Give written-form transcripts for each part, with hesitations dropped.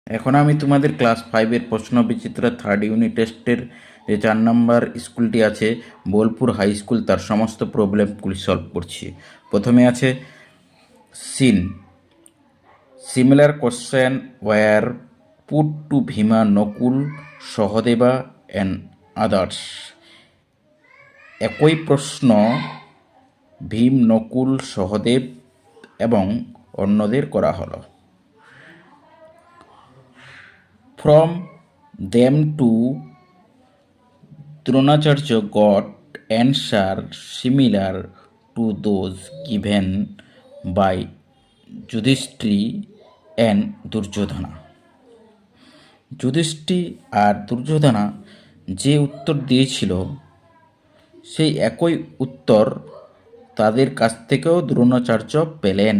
এখন আমি তোমাদের ক্লাস 5-এর প্রশ্ন বিচিত্র থার্ড ইউনিট টেস্টের যে 4 নম্বর স্কুলটি আছে বোলপুর হাই স্কুল, তার সমস্ত প্রবলেমগুলি সলভ করছি। প্রথমে আছে scene. Similar question were put to Bhima, Nakul, Sahadeva and others. একই প্রশ্ন ভীম, নকুল, সহদেব এবং অন্যদের করা হলো। From them two, Dronacharya got answers similar to those given by Yudhishthira and Duryodhana. Yudhishthir আর দুর্যোধনা যে উত্তর দিয়েছিল সেই একই উত্তর তাদের কাছ থেকেও দ্রোণাচার্য পেলেন।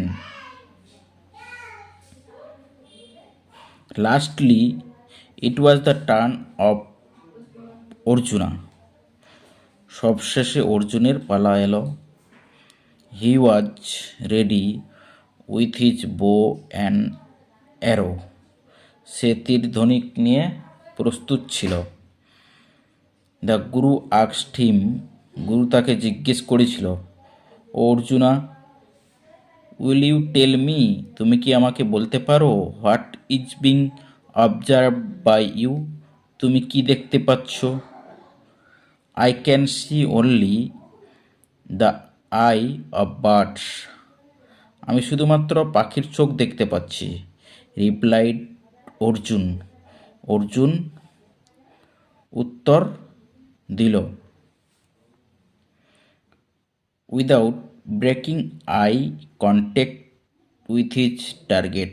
Lastly, it was the turn of Arjuna. সবশেষে অর্জুনের পালা এলো। He was ready with his bow and arrow. সে তীর ধনুক নিয়ে প্রস্তুত ছিল। দ্য গুরু আস্কড হিম। গুরু তাকে জিজ্ঞেস করেছিল, Arjuna, will you tell me, তুমি কি আমাকে বলতে পারো, what is being observe by you, তুমি কি দেখতে পাচ্ছ? I can see only the eye of birds. আমি শুধুমাত্র পাখির চোখ দেখতে পাচ্ছি, রিপ্লাইড অর্জুন। অর্জুন উত্তর দিল। Without breaking eye contact with his target.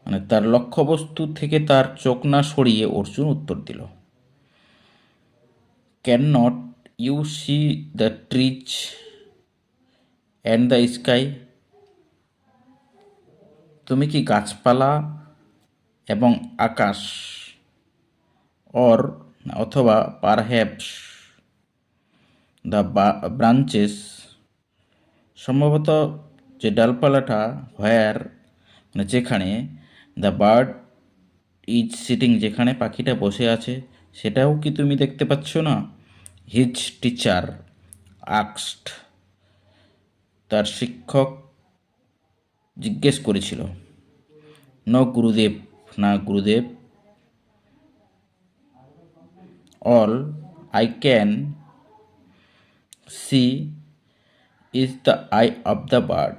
মানে তার লক্ষ্যবস্তু থেকে তার চোখ না সরিয়ে অর্জুন উত্তর দিল। Can not you see the trees and the sky. তুমি কি গাছপালা এবং আকাশ, অথবা পারহ্যাপস দ্য ব্রাঞ্চেস, সম্ভবত যে ডালপালাটা, হোয়ার মানে যেখানে, দ্য বার্ড ইজ সিটিং, যেখানে পাখিটা বসে আছে, সেটাও কি তুমি দেখতে পাচ্ছ না? হিজ টিচার আস্কড, তার শিক্ষক জিজ্ঞেস করেছিল। নো গুরুদেব, না গুরুদেব। All I can see is the I of the bird.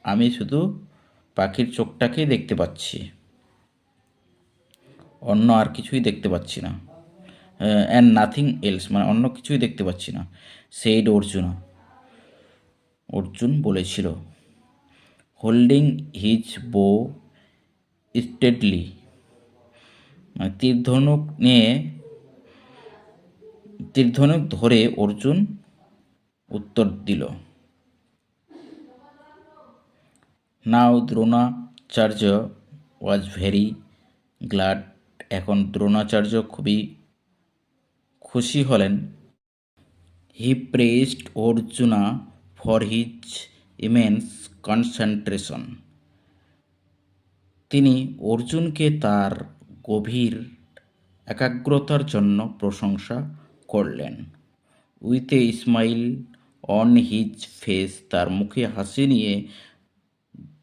আমি শুধু পাখির চোখটাকেই দেখতে পাচ্ছি, অন্য আর কিছুই দেখতে পাচ্ছি না। অ্যান্ড নাথিং এলস, মানে অন্য কিছুই দেখতে পাচ্ছি না। সেইড অর্জুন, অর্জুন বলেছিল। হোল্ডিং হিজ বো স্টেডলি, মানে তীর ধনুক ধরে অর্জুন উত্তর দিল। Now Dronacharya was very glad. এখন দ্রোণাচার্য খুবই খুশি হলেন। He praised Arjuna for his immense concentration. তিনি অর্জুনকে তার গভীর একাগ্রতার জন্য প্রশংসা করলেন। With a smile on his face, তার মুখে হাসি নিয়ে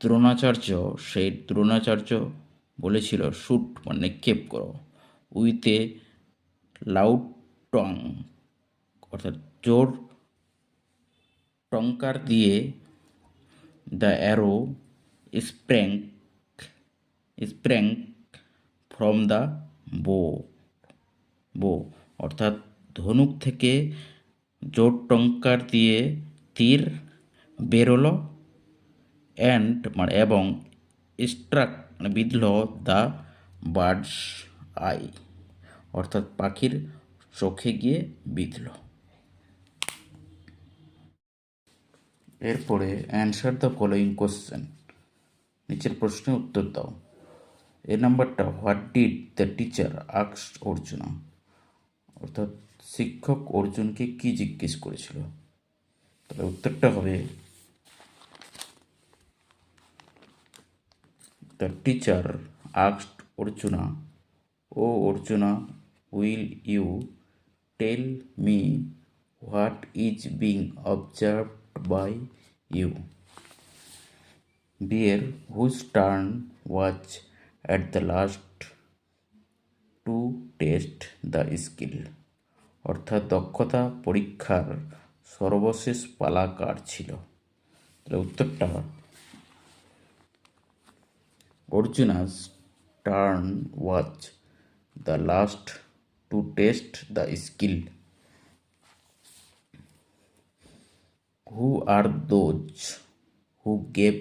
দ্রোণাচার্য বলেছিল, শুট মানে নিক্ষেপ করো। উইথ এ লাউড টং, অর্থাৎ জোর টঙ্কার দিয়ে, the arrow sprang from the বো, অর্থাৎ ধনুক থেকে জোর টঙ্কার দিয়ে তীর বেরোলো। অ্যান্ড মানে এবং স্ট্রাক মানে বিঁধল দ্য বার্ডস আই, অর্থাৎ পাখির চোখে গিয়ে বিঁধল। এরপরে অ্যান্সার দ্য ফলোয়িং কোশ্চেন, নিচের প্রশ্নের উত্তর দাও। এ নাম্বারটা, what did the teacher asked Arjuna, অর্থাৎ শিক্ষক অর্জুনকে কি জিজ্ঞেস করেছিল? তাহলে উত্তরটা হবে, the teacher asked Arjuna, "Oh Arjuna, will you tell me what is being observed by you?" Bear, whose turn was at the last to test the skill, অর্থাৎ দক্ষতা পরীক্ষার সর্বশেষ পালা কার ছিল? তাহলে উত্তরটা Arjuna's turn was the last to test the skill. Who are those who gave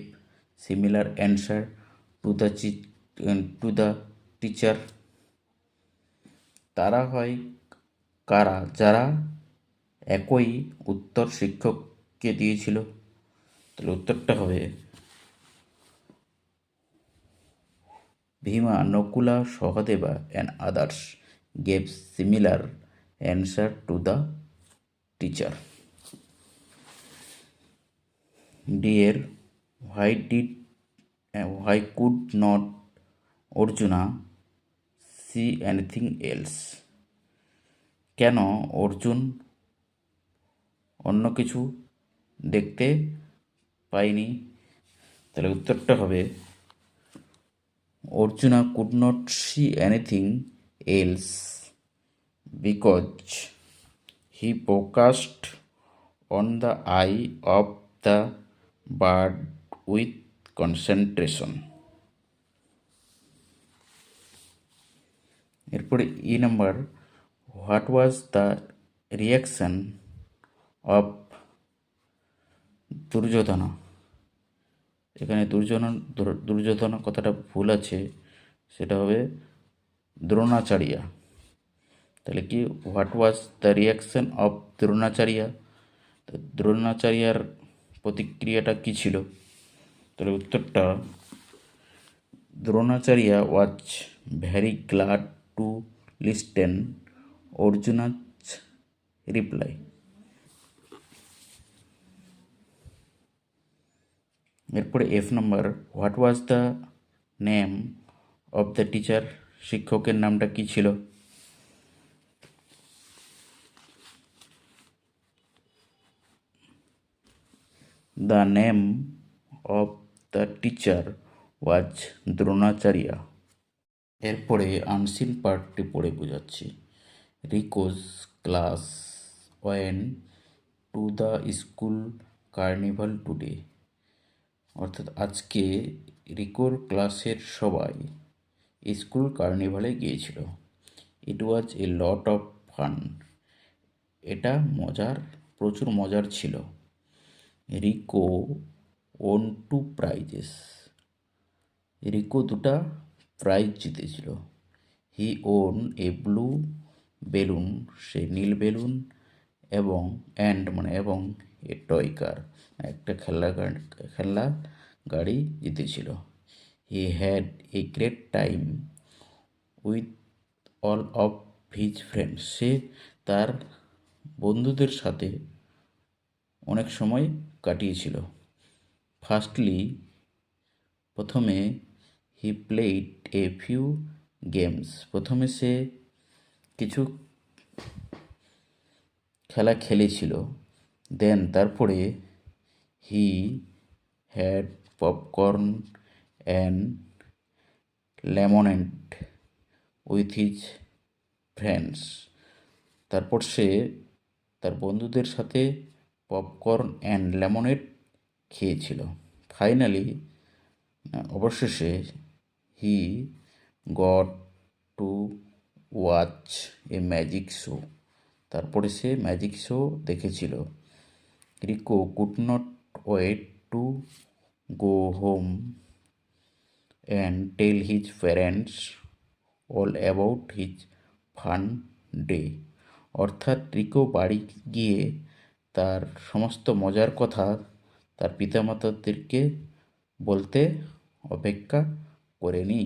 similar answer to the teacher? তারা হয় কারা যারা একই উত্তর শিক্ষককে দিয়েছিল? তাহলে উত্তরটা হবে Bhima, Nakula, Sahadeva and others gave similar answer to the teacher. Dear, why could not Arjuna see anything else? কেন অর্জুন অন্য কিছু দেখতে পায়নি? তাহলে উত্তরটা হবে Arjuna could not see anything else because he focused on the eye of the bird with concentration. এরপরে E number, what was the reaction of Duryodhana? এখানে দুর্যোধনা কথাটা ভুল আছে, সেটা হবে দ্রোণাচার্যা। তাহলে কি what was the reaction of Dronacharya? তো দ্রোণাচার্যার প্রতিক্রিয়াটা কী ছিল? তাহলে উত্তরটা Dronacharya was very glad to listen Arjuna's reply. এরপরে F number, what was the name of the teacher? শিক্ষকের নামটা কি ছিল? The name of the teacher was Dronacharya. এরপরে আনসিন পার্টটি পড়ে বোঝাচ্ছি। Rico's class went to the school carnival today, অর্থাৎ আজকে রিকোর ক্লাসের সবাই স্কুল কার্নিভালে গিয়েছিল। ইট ওয়াজ এ লট অফ ফান, এটা প্রচুর মজার ছিল। রিকো ওন 2 prizes, রিকো 2টা প্রাইজ জিতেছিল। He won a blue balloon, সে নীল বেলুন, এবং এবং এ টয় কার, একটা খেলনা গাড়ি জিতেছিল। He had a great time with all of his friends, সে তার বন্ধুদের সাথে অনেক সময় কাটিয়েছিল। ফার্স্টলি, প্রথমে, he played a few games, প্রথমে সে কিছু খেলা খেলেছিল। দেন, তারপরে, he had popcorn and lemonade with his friends, তারপর সে তার বন্ধুদের সাথে পপকর্ন অ্যান্ড লেমনেড খেয়েছিল। ফাইনালি, অবশেষে, he got to watch a magic show, তারপরে সে ম্যাজিক শো দেখেছিল। Rico could not wait to go home and tell his parents all about his fun day, অর্থাৎ রিকো বাড়ি গিয়ে তার সমস্ত মজার কথা তার পিতামাতাদেরকে বলতে অপেক্ষা করেনি।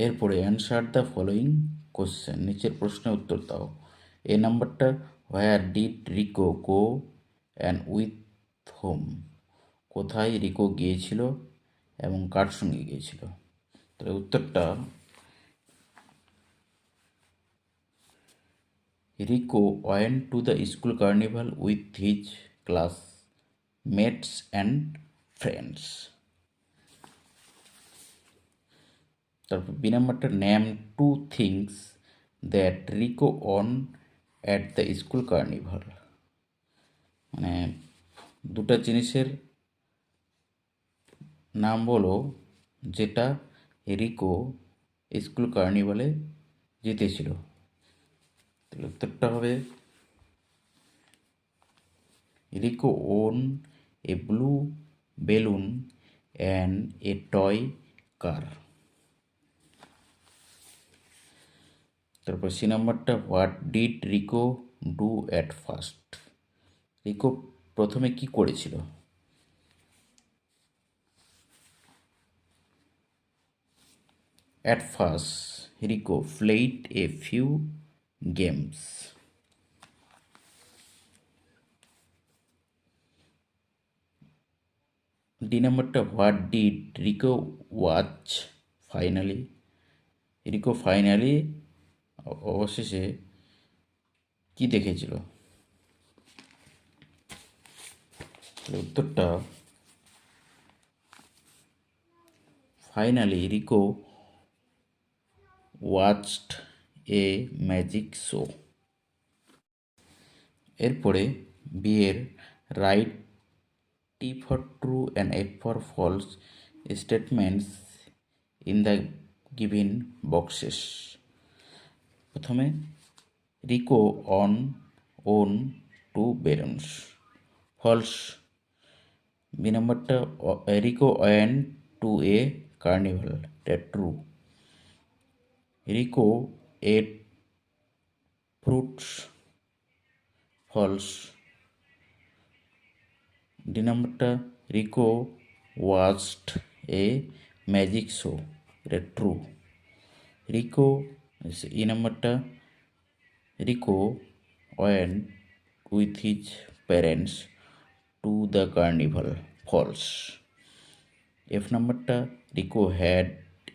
এরপরে অ্যান্সার দ্য ফলোয়িং কোশ্চেন, নিচের প্রশ্নের উত্তর দাও। এ নাম্বারটা, where did Rico go and with home, কোথায় রিকো গিয়েছিল এবং কার সঙ্গে গিয়েছিল? তাহলে উত্তরটা, Rico went to the school carnival with his classmates and friends. তারপর বি নাম্বারটা, name two things that Rico on at the school carnival. মানে দুটা জিনিসের নাম বলো যেটা রিকো স্কুল কার্নিভালে জিতেছিল। তাহলে উত্তরটা হবে, Rico won a blue balloon and a toy car. তারপর সি নাম্বারটা, what did Rico do at first. Rico প্রথমে কি করেছিল? At first Rico played a few games. D নাম্বারটা, what did Rico watch finally. Rico finally অবশেষে কি দেখেছিল? উত্তরটা, finally Rico watched a magic show. এরপরে বিয়ের write T for true and F for false statements in the given boxes. প্রথমে, Rico on two balloons, false. B নাম্বারটা, Rico went to a carnival, that true. Rico ate fruits, false. D নাম্বারটা, Rico watched a magic show, এটা true. Rico, E নাম্বারটা, Rico went with his parents to the carnival, false. F নাম্বারটা, Rico had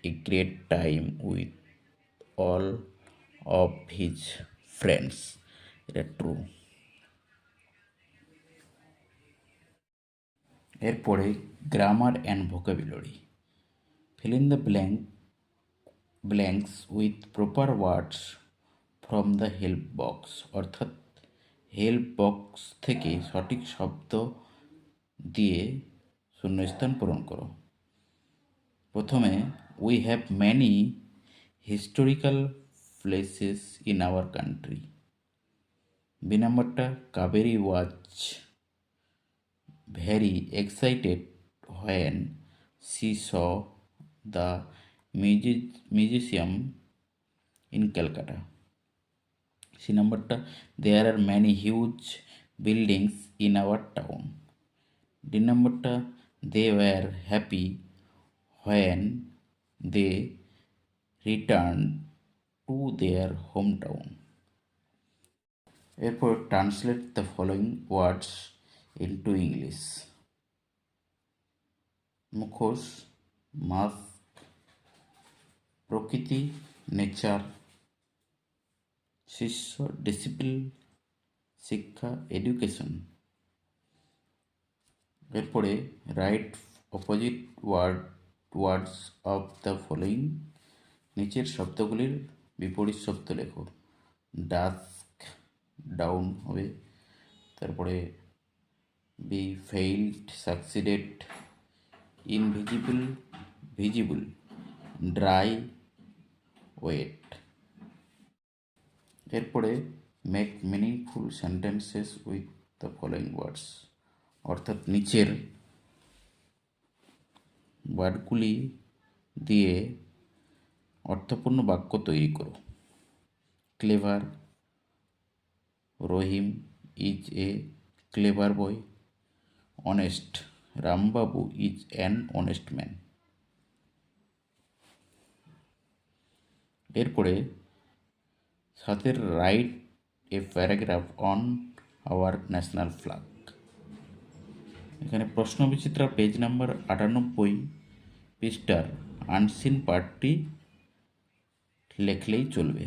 a great time with all of his friends, এটা true. এরপরে grammar and vocabulary. fill in the blanks with proper words from the help box, অর্থাৎ help box থেকে সঠিক শব্দ দিয়ে শূন্যস্থান পূরণ করো। প্রথমে, we have many historical places in our country. B নাম্বারটা, Kaveri was very excited when she saw the museum in Calcutta. C নাম্বারটা, there are many huge buildings in our town. D নাম্বারটা, they were happy when they returned to their hometown. এরপর translate the following words into English. মুখোশ, mask. প্রকৃতি, nature. শিষ্য, discipline, শিক্ষা, education. এরপরে write opposite words of the following, নিচের শব্দগুলির বিপরীত শব্দ লেখো। ডাস্ক, ডাউন হবে। তারপরে B failed, succeeded. Invisible, visible. Dry, wet. এরপরে make meaningful sentences with the following words, অর্থাৎ নিচের ওয়ার্ডগুলি দিয়ে অর্থপূর্ণ বাক্য তৈরি করো। Clever, Rahim is a clever boy. Honest, Rambabu is an honest man. এরপরে সাথের write a paragraph on our national flag. এখানে প্রশ্ন বিচিত্রা পেজ নাম্বার 98 পৃষ্ঠার আনসিন পার্টটি লেখলেই চলবে।